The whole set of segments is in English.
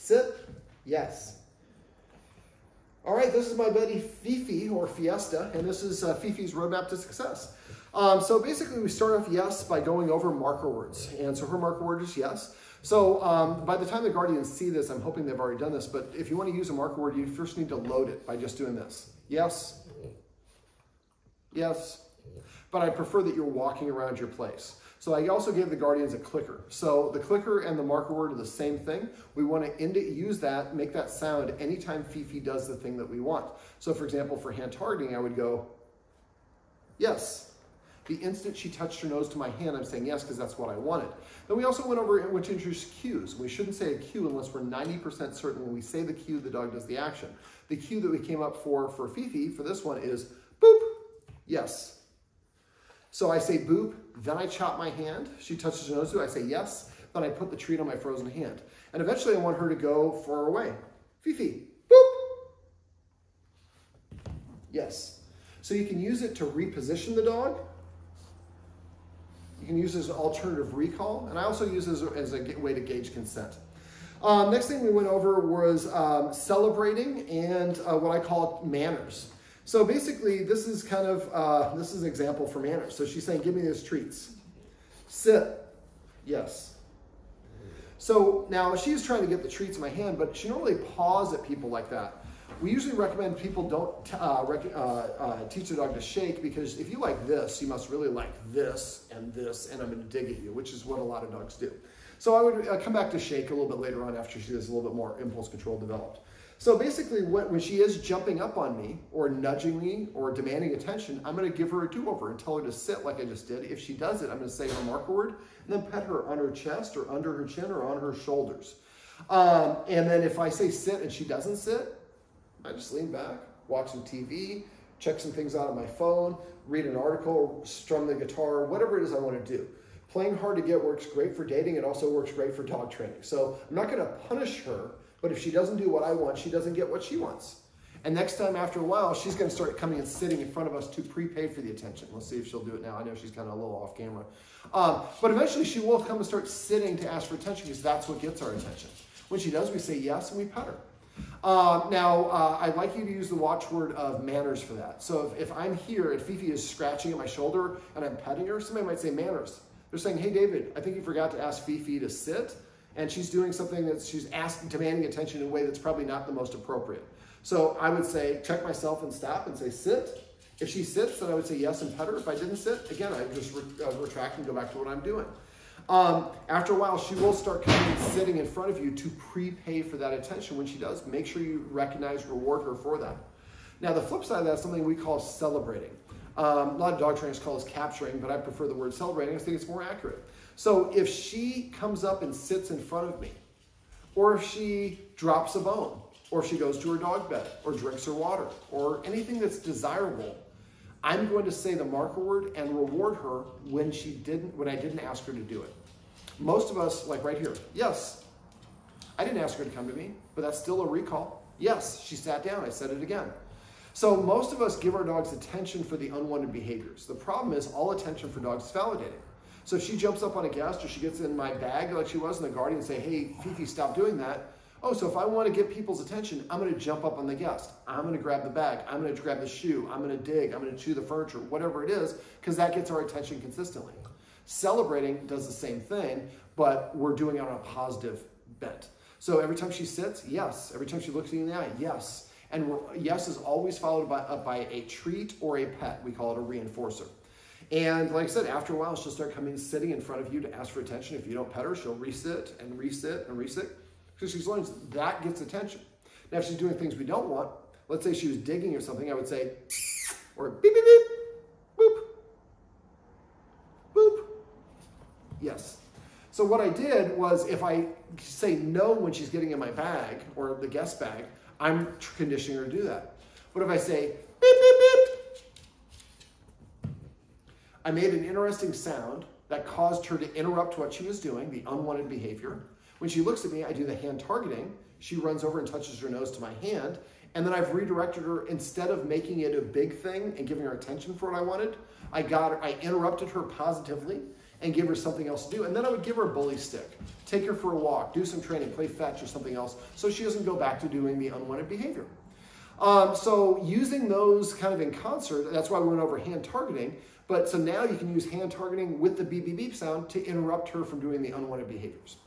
Sit, yes. All right, this is my buddy Fefe, or Fiesta, and this is Fefe's roadmap to success. So basically we start off yes by going over marker words. And so her marker word is yes. So by the time the guardians see this, I'm hoping they've already done this, but if you want to use a marker word, you first need to load it by just doing this. Yes, yes, but I prefer that you're walking around your place. So I also gave the guardians a clicker. So the clicker and the marker word are the same thing. We want to use that, make that sound anytime Fefe does the thing that we want. So for example, for hand targeting, I would go, yes. The instant she touched her nose to my hand, I'm saying yes, because that's what I wanted. Then we also went over which introduced cues. We shouldn't say a cue unless we're 90% certain when we say the cue, the dog does the action. The cue that we came up for Fefe, for this one, is boop, yes. So I say boop, then I chop my hand. She touches her nose, I say yes, then I put the treat on my frozen hand. And eventually I want her to go far away. Fefe, boop, yes. So you can use it to reposition the dog. You can use it as an alternative recall, and I also use it as a way to gauge consent. Next thing we went over was celebrating and what I call manners. So basically, this is kind of, this is an example for manners. So she's saying, give me those treats. Sit, yes. So now she's trying to get the treats in my hand, but she normally paws at people like that. We usually recommend people don't teach the dog to shake, because if you like this, you must really like this, and I'm going to dig at you, which is what a lot of dogs do. So I would come back to shake a little bit later on after she has a little bit more impulse control developed. So basically, when she is jumping up on me, or nudging me, or demanding attention, I'm going to give her a do-over and tell her to sit like I just did. If she does it, I'm going to say her marker word, and then pet her on her chest, or under her chin, or on her shoulders. And then if I say sit and she doesn't sit, I just lean back, watch some TV, check some things out on my phone, read an article, strum the guitar, whatever it is I want to do. Playing hard to get works great for dating. It also works great for dog training. So I'm not going to punish her, but if she doesn't do what I want, she doesn't get what she wants. And next time, after a while, she's going to start coming and sitting in front of us to prepay for the attention. Let's see if she'll do it now. I know she's kind of a little off camera. But eventually she will come and start sitting to ask for attention, because that's what gets our attention. When she does, we say yes and we pet her. I'd like you to use the watchword of manners for that. So if I'm here and Fefe is scratching at my shoulder and I'm petting her, somebody might say manners. They're saying, hey, David, I think you forgot to ask Fefe to sit, and she's doing something that she's demanding attention in a way that's probably not the most appropriate. So I would say, check myself and stop and say, sit. If she sits, then I would say yes and pet her. If I didn't sit, again, I just retract and go back to what I'm doing. After a while, she will start coming and sitting in front of you to prepay for that attention. When she does, make sure you recognize, reward her for that. Now, the flip side of that is something we call celebrating. A lot of dog trainers call this capturing, but I prefer the word celebrating. I think it's more accurate. So if she comes up and sits in front of me, or if she drops a bone, or if she goes to her dog bed, or drinks her water, or anything that's desirable, I'm going to say the marker word and reward her when I didn't ask her to do it. Most of us, like right here, yes, I didn't ask her to come to me, but that's still a recall. Yes, she sat down, I said it again. So most of us give our dogs attention for the unwanted behaviors. The problem is all attention for dogs is validating. So if she jumps up on a guest, or she gets in my bag like she was in the guardian and say, hey, Fefe, stop doing that. Oh, so if I want to get people's attention, I'm going to jump up on the guest. I'm going to grab the bag. I'm going to grab the shoe. I'm going to dig. I'm going to chew the furniture, whatever it is, because that gets our attention consistently. Celebrating does the same thing, but we're doing it on a positive bent. So every time she sits, yes. Every time she looks me in the eye, yes. And yes is always followed by a treat or a pet. We call it a reinforcer. And like I said, after a while, she'll start coming sitting in front of you to ask for attention. If you don't pet her, she'll resit and resit and resit, because she's learned that gets attention. Now, if she's doing things we don't want, let's say she was digging or something, I would say, or beep, beep, beep, boop, boop, yes. So what I did was, if I say no when she's getting in my bag or the guest bag, I'm conditioning her to do that. But if I say beep, beep, beep, I made an interesting sound that caused her to interrupt what she was doing, the unwanted behavior. When she looks at me, I do the hand targeting. She runs over and touches her nose to my hand. And then I've redirected her. Instead of making it a big thing and giving her attention for what I wanted, I interrupted her positively. and give her something else to do. And then I would give her a bully stick, take her for a walk, do some training, play fetch or something else, so she doesn't go back to doing the unwanted behavior. So using those kind of in concert, that's why we went over hand targeting. But so now you can use hand targeting with the beep, beep, beep sound to interrupt her from doing the unwanted behaviors.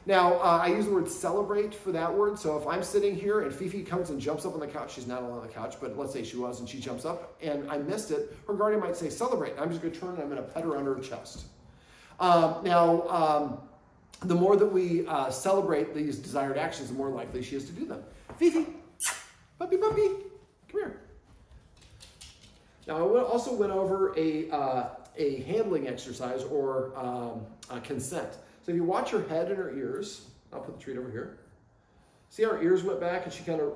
Now, I use the word celebrate for that word. So if I'm sitting here and Fefe comes and jumps up on the couch, she's not on the couch, but let's say she was, and she jumps up and I missed it, her guardian might say celebrate. I'm just going to turn and I'm going to pet her under her chest. The more that we celebrate these desired actions, the more likely she is to do them. Fefe, puppy, puppy, come here. Now, I also went over a handling exercise or consent. So if you watch her head and her ears, I'll put the treat over here. See how her ears went back and she kind of,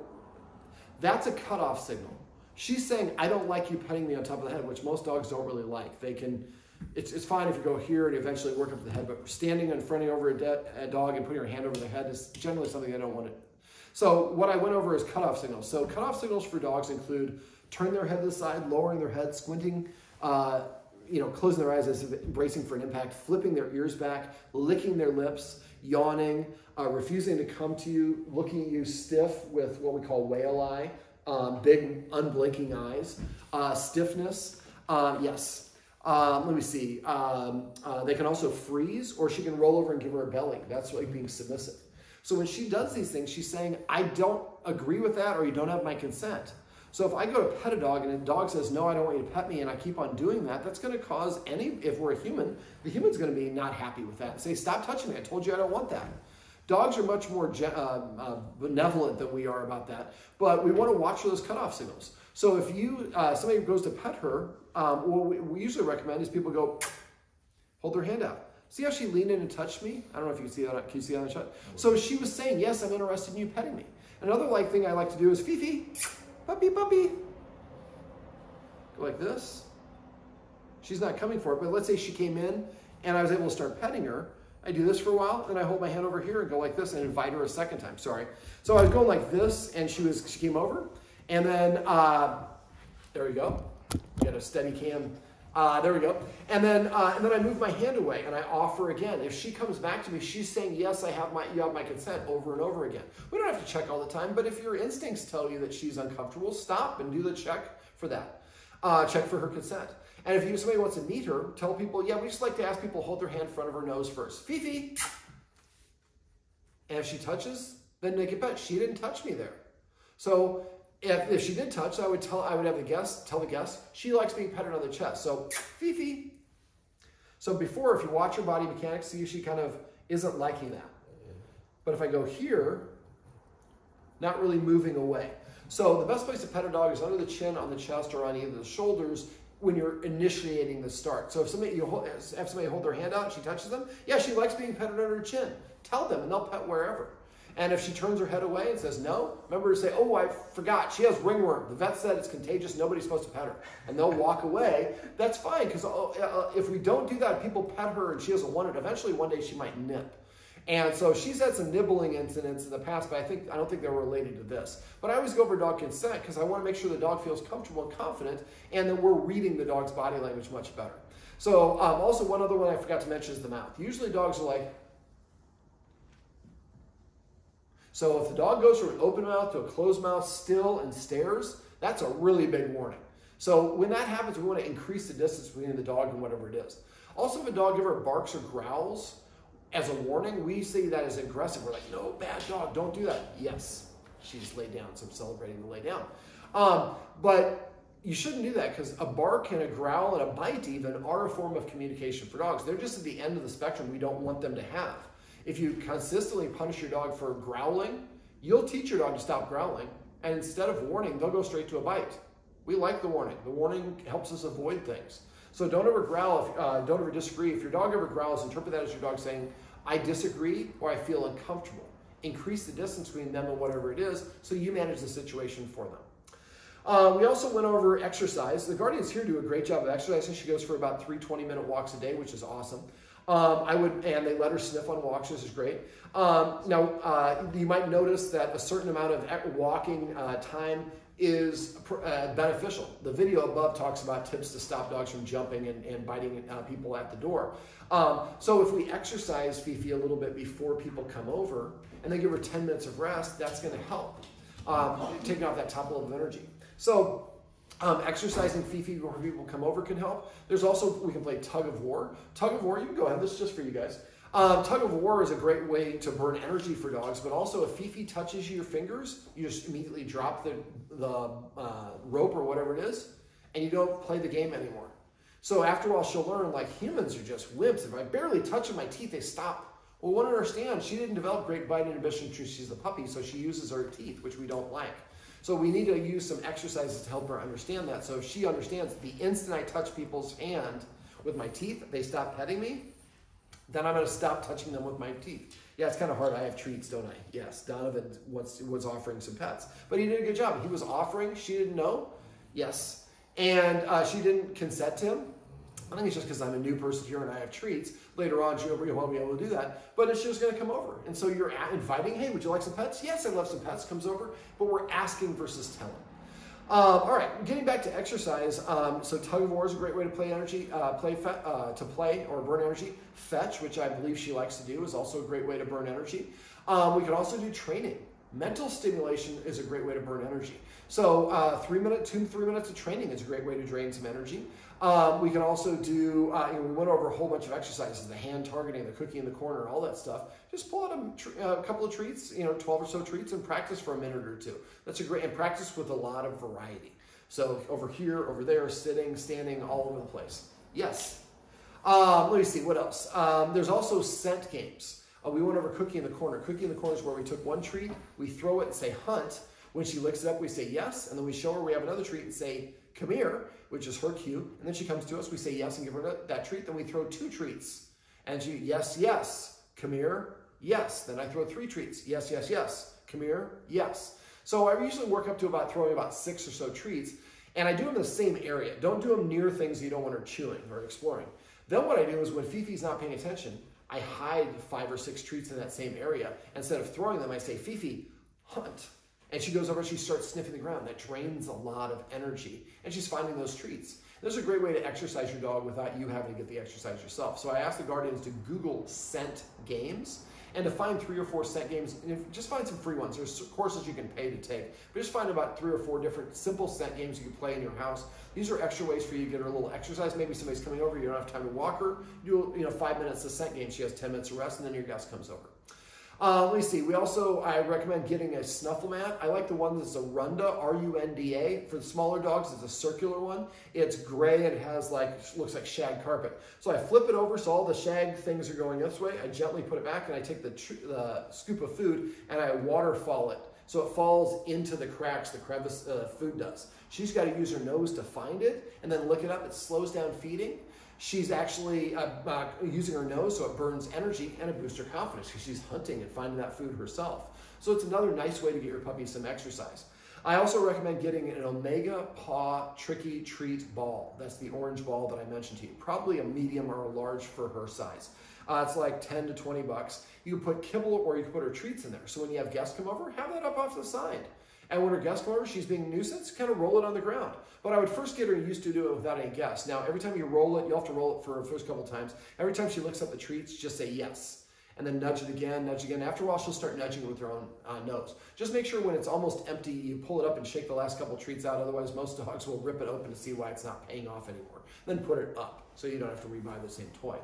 that's a cutoff signal. She's saying, I don't like you petting me on top of the head, which most dogs don't really like. They can, it's fine if you go here and eventually work up to the head, but standing in front of over a dog and putting your hand over the head is generally something I don't want to. So what I went over is cutoff signals. So cutoff signals for dogs include turning their head to the side, lowering their head, squinting, closing their eyes as if bracing for an impact, flipping their ears back, licking their lips, yawning, refusing to come to you, looking at you stiff with what we call whale eye, big unblinking eyes, stiffness, yes. Let me see. They can also freeze, or she can roll over and give her a belly. That's like being submissive. So when she does these things, she's saying, I don't agree with that, or you don't have my consent. So if I go to pet a dog and a dog says, no, I don't want you to pet me, and I keep on doing that, that's going to cause if we're a human, the human's going to be not happy with that and say, stop touching me. I told you I don't want that. Dogs are much more benevolent than we are about that, but we want to watch for those cutoff signals. So if somebody goes to pet her, what we usually recommend is people go, hold their hand out. See how she leaned in and touched me? I don't know if you can see that. Can you see that on the shot? So she was saying, yes, I'm interested in you petting me. Another thing I like to do is, Fefe, puppy, puppy. Go like this. She's not coming for it, but let's say she came in and I was able to start petting her. I do this for a while, then I hold my hand over here and go like this and invite her a second time. Sorry. So I was going like this and she came over, and then there we go. Get a steady cam. There we go. And then I move my hand away and I offer again. If she comes back to me, she's saying, yes, you have my consent over and over again. We don't have to check all the time, but if your instincts tell you that she's uncomfortable, stop and do the check for that. Check for her consent. And if somebody wants to meet her, tell people, yeah, we just like to ask people to hold their hand in front of her nose first. Fefe. And if she touches, then make it bet. She didn't touch me there. So if she did touch, I would have the guest tell the guest she likes being petted on the chest. So Fefe. So before, if you watch her body mechanics, see she kind of isn't liking that. But if I go here, not really moving away. So the best place to pet a dog is under the chin, on the chest, or on either the shoulders when you're initiating the start. So if have somebody hold their hand out and she touches them, yeah, she likes being petted under her chin. Tell them and they'll pet wherever. And if she turns her head away and says no, remember to say, oh, I forgot, she has ringworm. The vet said it's contagious, nobody's supposed to pet her. And they'll walk away. That's fine, because if we don't do that, people pet her and she doesn't want it, eventually one day she might nip. And so she's had some nibbling incidents in the past, but I don't think they're related to this. But I always go for dog consent because I want to make sure the dog feels comfortable and confident, and that we're reading the dog's body language much better. So also one other one I forgot to mention is the mouth. Usually dogs are like, so if the dog goes from an open mouth to a closed mouth still and stares, that's a really big warning. So when that happens, we want to increase the distance between the dog and whatever it is. Also, if a dog ever barks or growls as a warning, we see that as aggressive. We're like, no, bad dog, don't do that. Yes, she just laid down, so I'm celebrating the lay down. But you shouldn't do that because a bark and a growl and a bite even are a form of communication for dogs. They're just at the end of the spectrum we don't want them to have. If you consistently punish your dog for growling, you'll teach your dog to stop growling, and instead of warning, they'll go straight to a bite. We like the warning. The warning helps us avoid things. So don't ever growl, don't ever disagree. If your dog ever growls, interpret that as your dog saying, I disagree or I feel uncomfortable. Increase the distance between them and whatever it is so you manage the situation for them. We also went over exercise. The guardians here do a great job of exercising. She goes for about 3 20-minute walks a day, which is awesome. And they let her sniff on walks, which is great. Now, you might notice that a certain amount of walking time is beneficial. The video above talks about tips to stop dogs from jumping and biting people at the door. So if we exercise Fefe a little bit before people come over and then give her 10 minutes of rest, that's going to help taking off that top level of energy. So exercising Fefe before people come over can help. There's also, we can play tug of war. Tug of war, you can go ahead, this is just for you guys. Tug of war is a great way to burn energy for dogs, but also if Fefe touches your fingers, you just immediately drop the rope or whatever it is, and you don't play the game anymore. So after a while, she'll learn, like, humans are just wimps. If I barely touch them, my teeth, they stop. Well, one understands she didn't develop great bite inhibition since she's a puppy, so she uses her teeth, which we don't like. So we need to use some exercises to help her understand that. So if she understands the instant I touch people's hand with my teeth, they stop petting me, then I'm going to stop touching them with my teeth. Yeah, it's kind of hard. I have treats, don't I? Yes, Donovan was offering some pets. But he did a good job. He was offering. She didn't know. Yes. And she didn't consent to him. I think it's just because I'm a new person here and I have treats. Later on, she'll be able to do that. But it's just going to come over. And so you're inviting, hey, would you like some pets? Yes, I'd love some pets. Comes over. But we're asking versus telling. All right, getting back to exercise. So tug of war is a great way to play energy, to play or burn energy. Fetch, which I believe she likes to do, is also a great way to burn energy. We can also do training. Mental stimulation is a great way to burn energy. So 2 to 3 minutes of training is a great way to drain some energy. We can also do, we went over a whole bunch of exercises, the hand targeting, the cookie in the corner, all that stuff. Just pull out a couple of treats, 12 or so treats, and practice for a minute or two. That's a great, and practice with a lot of variety. So over here, over there, sitting, standing, all over the place. Yes. Let me see, what else? There's also scent games. We went over cookie in the corner. Cookie in the corner is where we took one treat, we throw it and say hunt. When she licks it up, we say yes, and then we show her we have another treat and say come here, which is her cue. And then she comes to us, we say yes and give her that treat. Then we throw 2 treats. And she, yes, yes, come here, yes. Then I throw 3 treats, yes, yes, yes, come here, yes. So I usually work up to throwing about 6 or so treats. And I do them in the same area. Don't do them near things you don't want her chewing or exploring. Then what I do is when Fefe's not paying attention, I hide 5 or 6 treats in that same area. Instead of throwing them, I say, Fefe, hunt. And she goes over and she starts sniffing the ground. That drains a lot of energy. And she's finding those treats. This is a great way to exercise your dog without you having to get the exercise yourself. So I asked the guardians to Google scent games and to find 3 or 4 scent games. And just find some free ones. There's courses you can pay to take. But just find about 3 or 4 different simple scent games you can play in your house. These are extra ways for you to get her a little exercise. Maybe somebody's coming over, you don't have time to walk her. Do 5 minutes of scent game. She has 10 minutes of rest, and then your guest comes over. Let me see. I recommend getting a snuffle mat. I like the one that's a Runda, R-U-N-D-A. For the smaller dogs, it's a circular one. It's gray and it has looks like shag carpet. So I flip it over so all the shag things are going this way. I gently put it back and I take the scoop of food and I waterfall it. So it falls into the cracks, the crevice food does. She's got to use her nose to find it and then lick it up. It slows down feeding. She's actually using her nose so it burns energy and it boosts her confidence because she's hunting and finding that food herself. So it's another nice way to get your puppy some exercise. I also recommend getting an Omega Paw Tricky Treat ball. That's the orange ball that I mentioned to you. Probably a medium or a large for her size. It's like 10 to 20 bucks. You can put kibble or you can put her treats in there. So when you have guests come over, have that up off the side. And when her guests come over, she's being a nuisance, kind of roll it on the ground. But I would first get her used to do it without any guests. Now, every time you roll it, you'll have to roll it for the first couple times. Every time she licks up the treats, just say yes. And then nudge it again, nudge again. After a while, she'll start nudging it with her own nose. Just make sure when it's almost empty, you pull it up and shake the last couple treats out. Otherwise, most dogs will rip it open to see why it's not paying off anymore. Then put it up so you don't have to rebuy the same toy.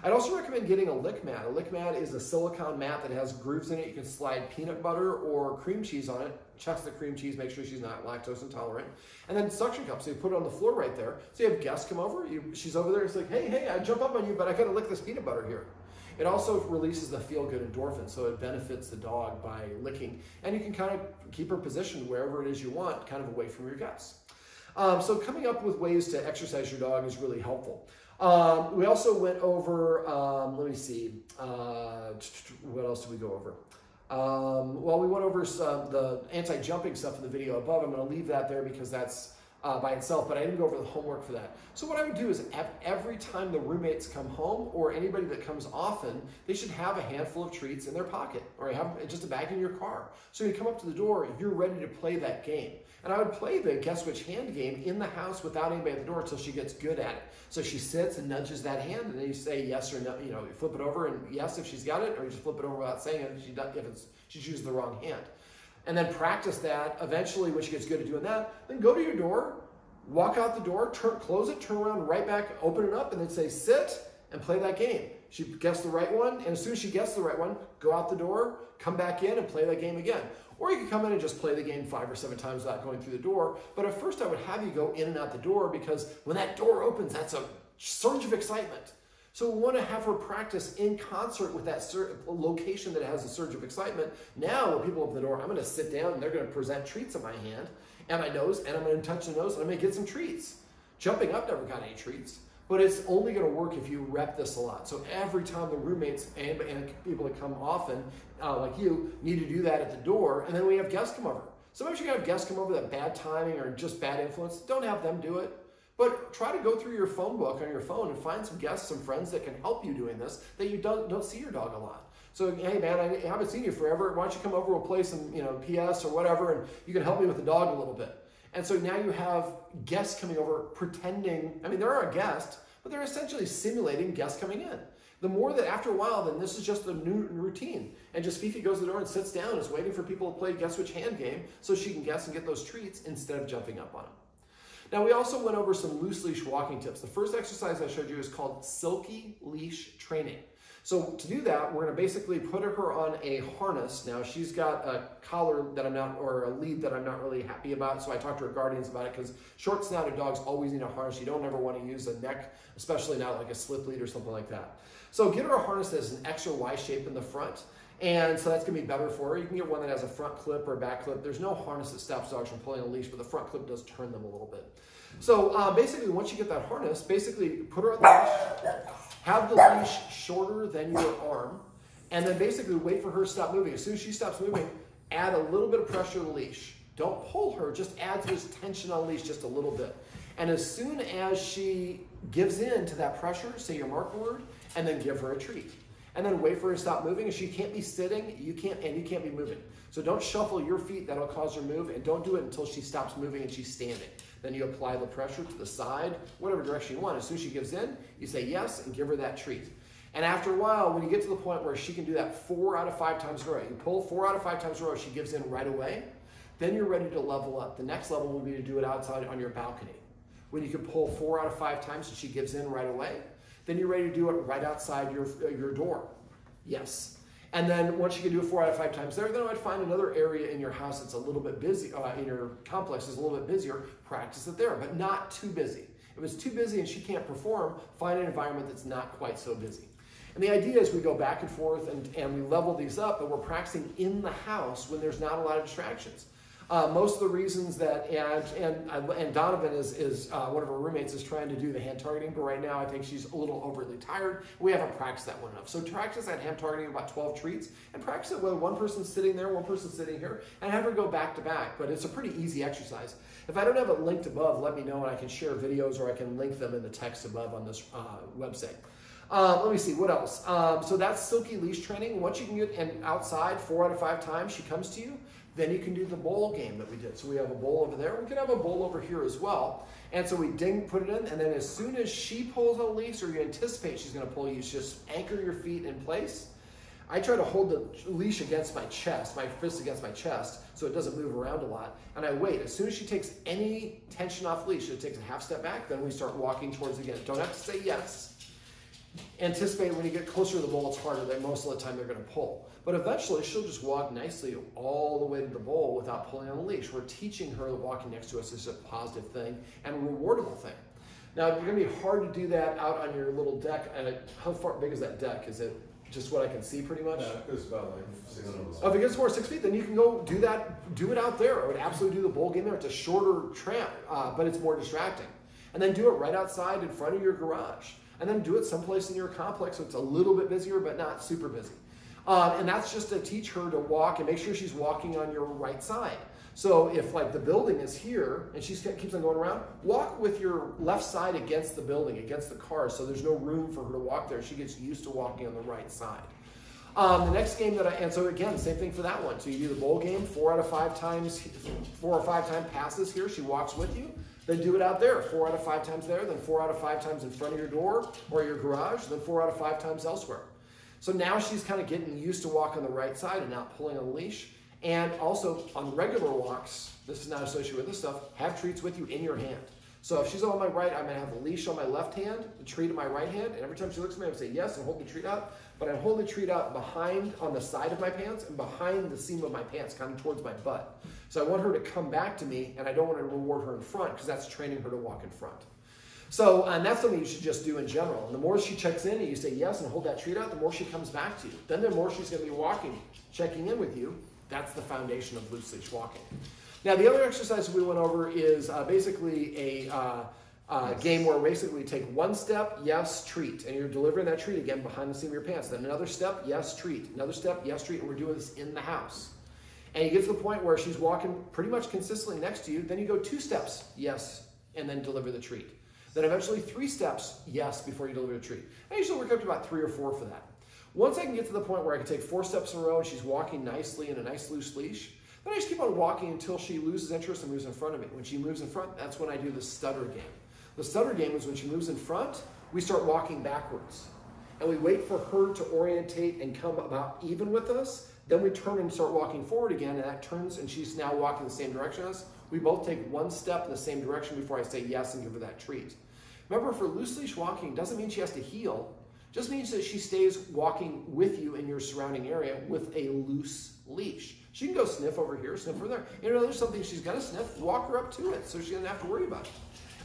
I'd also recommend getting a lick mat. A lick mat is a silicone mat that has grooves in it. You can slide peanut butter or cream cheese on it. Checks the cream cheese, make sure she's not lactose intolerant. And then suction cups, so you put it on the floor right there. So you have guests come over, she's over there, it's like, hey, I jump up on you, but I gotta lick this peanut butter here. It also releases the feel-good endorphin, so it benefits the dog by licking. And you can kind of keep her positioned wherever it is you want, kind of away from your guests. So coming up with ways to exercise your dog is really helpful. We also went over, let me see, what else did we go over? Well, we went over the anti-jumping stuff in the video above. I'm going to leave that there because that's by itself, but I didn't go over the homework for that. So what I would do is every time the roommates come home, or anybody that comes often, they should have a handful of treats in their pocket, or have just a bag in your car. So when you come up to the door, you're ready to play that game. And I would play the guess which hand game in the house without anybody at the door until she gets good at it. So she sits and nudges that hand, and then you say yes or no. You know, you flip it over and yes if she's got it, or you just flip it over without saying it if she chooses the wrong hand. And then practice that. Eventually, when she gets good at doing that, then go to your door, walk out the door, close it, turn around, right back, open it up, and then say sit and play that game. She guessed the right one, and as soon as she gets the right one, go out the door, come back in, and play that game again. Or you can come in and just play the game 5 or 7 times without going through the door. But at first, I would have you go in and out the door, because when that door opens, that's a surge of excitement. So we want to have her practice in concert with that location that has a surge of excitement. Now, when people open the door, I'm going to sit down and they're going to present treats in my hand and my nose, and I'm going to touch the nose and I'm going to get some treats. Jumping up never got any treats, but it's only going to work if you rep this a lot. So every time the roommates and people that come often, like you, need to do that at the door, and then we have guests come over. Sometimes you can have guests come over that bad timing or just bad influence. Don't have them do it. But try to go through your phone book on your phone and find some guests, some friends that can help you doing this, that you don't see your dog a lot. So, hey man, I haven't seen you forever. Why don't you come over, we'll play some, PS or whatever, and you can help me with the dog a little bit. And so now you have guests coming over pretending, there are a guest, but they're essentially simulating guests coming in. The more that after a while, then this is just a new routine. And just Fefe goes to the door and sits down and is waiting for people to play guess which hand game so she can guess and get those treats instead of jumping up on them. Now, we also went over some loose leash walking tips. The first exercise I showed you is called silky leash training. So to do that, we're going to basically put her on a harness. Now, she's got a collar that or a lead that I'm not really happy about, so I talked to her guardians about it, because short-snouted dogs always need a harness. You don't ever want to use a neck, especially not like a slip lead or something like that. So get her a harness that has an extra Y shape in the front. And so that's going to be better for her. You can get one that has a front clip or a back clip. There's no harness that stops dogs from pulling a leash, but the front clip does turn them a little bit. So basically, once you get that harness, basically put her on the leash, have the leash shorter than your arm, and then basically wait for her to stop moving. As soon as she stops moving, add a little bit of pressure to the leash. Don't pull her, just add this tension on the leash just a little bit. And as soon as she gives in to that pressure, say your marker word, and then give her a treat. And then wait for her to stop moving. If she can't be sitting, you can't be moving. So don't shuffle your feet, that'll cause her to move, and don't do it until she stops moving and she's standing. Then you apply the pressure to the side, whatever direction you want. As soon as she gives in, you say yes and give her that treat. And after a while, when you get to the point where she can do that 4 out of 5 times in a row, you pull 4 out of 5 times in a row, she gives in right away, then you're ready to level up. The next level will be to do it outside on your balcony. When you can pull 4 out of 5 times and she gives in right away, then you're ready to do it right outside your door. Yes. And then once you can do it 4 out of 5 times there, then I'd find another area in your house that's a little bit busy, in your complex is a little bit busier, practice it there, but not too busy. If it's too busy and she can't perform, find an environment that's not quite so busy. And the idea is we go back and forth and we level these up, but we're practicing in the house when there's not a lot of distractions. Most of the reasons that, and Donovan is one of our roommates is trying to do the hand targeting, but right now I think she's a little overly tired. We haven't practiced that one enough. So practice that hand targeting about 12 treats, and practice it with one person sitting there, one person sitting here, and have her go back to back. But it's a pretty easy exercise. If I don't have it linked above, let me know and I can share videos or I can link them in the text above on this website. Let me see, what else? So that's silky leash training. Once you can get outside 4 out of 5 times she comes to you, then you can do the bowl game that we did. So we have a bowl over there. We can have a bowl over here as well. And so we put it in, and then as soon as she pulls on a leash or you anticipate she's going to pull, you just anchor your feet in place. I try to hold the leash against my chest, my fist against my chest, so it doesn't move around a lot. And I wait. As soon as she takes any tension off the leash, it takes a half step back, then we start walking towards it again. Don't have to say yes. Anticipate when you get closer to the bowl, it's harder. Then most of the time they're going to pull. But eventually she'll just walk nicely all the way to the bowl without pulling on the leash. We're teaching her that walking next to us is a positive thing and a rewardable thing. Now, it's going to be hard to do that out on your little deck. And how big is that deck? Is it just what I can see pretty much? Yeah, it goes about like 6 feet. Oh, if it gets more 6 feet, then you can go do that. Do it out there. I would absolutely do the bowl game there. It's a shorter tramp, but it's more distracting. And then do it right outside in front of your garage. And then do it someplace in your complex so it's a little bit busier, but not super busy. And that's just to teach her to walk and make sure she's walking on your right side. So if like the building is here and she keeps on going around, walk with your left side against the building, against the car, so there's no room for her to walk there. She gets used to walking on the right side. The next game and so again, same thing for that one. So you do the bowl game, 4 or 5 times passes here, she walks with you. Then do it out there, 4 out of 5 times there, then 4 out of 5 times in front of your door or your garage, then 4 out of 5 times elsewhere. So now she's kind of getting used to walk on the right side and not pulling on the leash. And also on regular walks, this is not associated with this stuff, have treats with you in your hand. So if she's on my right, I'm going to have the leash on my left hand, the treat in my right hand, and every time she looks at me, I'm going to say yes and hold the treat out. But I hold the treat out behind, on the side of my pants and behind the seam of my pants, kind of towards my butt. So I want her to come back to me, and I don't want to reward her in front because that's training her to walk in front. So, and that's something you should just do in general. And the more she checks in and you say yes and hold that treat out, the more she comes back to you. Then the more she's going to be walking, checking in with you. That's the foundation of loose leash walking. Now, the other exercise we went over is basically a game where basically we take one step, yes, treat, and you're delivering that treat again behind the seam of your pants. Then another step, yes, treat. Another step, yes, treat, and we're doing this in the house. And you get to the point where she's walking pretty much consistently next to you. Then you go 2 steps, yes, and then deliver the treat. Then eventually 3 steps, yes, before you deliver the treat. I usually work up to about 3 or 4 for that. Once I can get to the point where I can take 4 steps in a row and she's walking nicely in a nice loose leash, then I just keep on walking until she loses interest and moves in front of me. When she moves in front, that's when I do the stutter game. The stutter game is when she moves in front, we start walking backwards. And we wait for her to orientate and come about even with us. Then we turn and start walking forward again, and that turns and she's now walking the same direction as us. We both take 1 step in the same direction before I say yes and give her that treat. Remember, for loose leash walking, doesn't mean she has to heel. Just means that she stays walking with you in your surrounding area with a loose leash. She can go sniff over here, sniff over there. You know, there's something she's got to sniff, walk her up to it so she doesn't have to worry about it.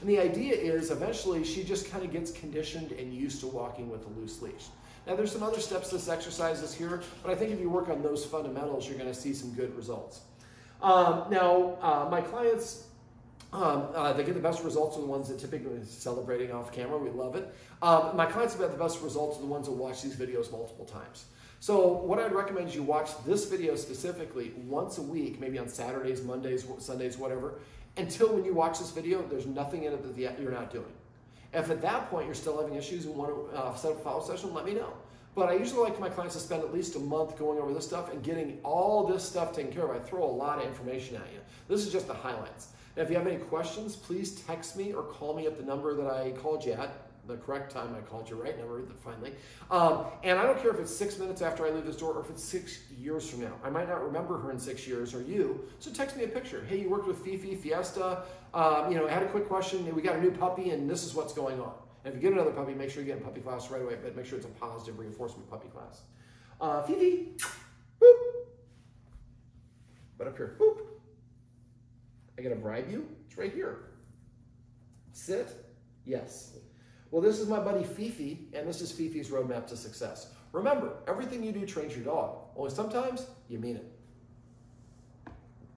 And the idea is eventually she just kind of gets conditioned and used to walking with a loose leash. Now there's some other steps to this exercise is here, but I think if you work on those fundamentals, you're going to see some good results. My clients, they get the best results are the ones that typically are celebrating off camera. We love it. My clients have had the best results are the ones that watch these videos multiple times. So what I'd recommend is you watch this video specifically once a week, maybe on Saturdays, Mondays, Sundays, whatever, until when you watch this video, there's nothing in it that you're not doing. If at that point you're still having issues and want to set up a follow-up session, let me know. But I usually like my clients to spend at least a month going over this stuff and getting all this stuff taken care of. I throw a lot of information at you. This is just the highlights. Now, if you have any questions, please text me or call me at the number that I called you at, the correct time I called you, right number, finally. And I don't care if it's 6 minutes after I leave this door or if it's 6 years from now. I might not remember her in 6 years or you, so text me a picture. Hey, you worked with Fefe, Fiesta, I had a quick question, we got a new puppy and this is what's going on. And if you get another puppy, make sure you get in puppy class right away, but make sure it's a positive reinforcement puppy class. Fefe, boop. But up here, boop. I gotta bribe you? It's right here. Sit, yes. Well, this is my buddy Fefe, and this is Fefe's roadmap to success. Remember, everything you do trains your dog. Only sometimes you mean it.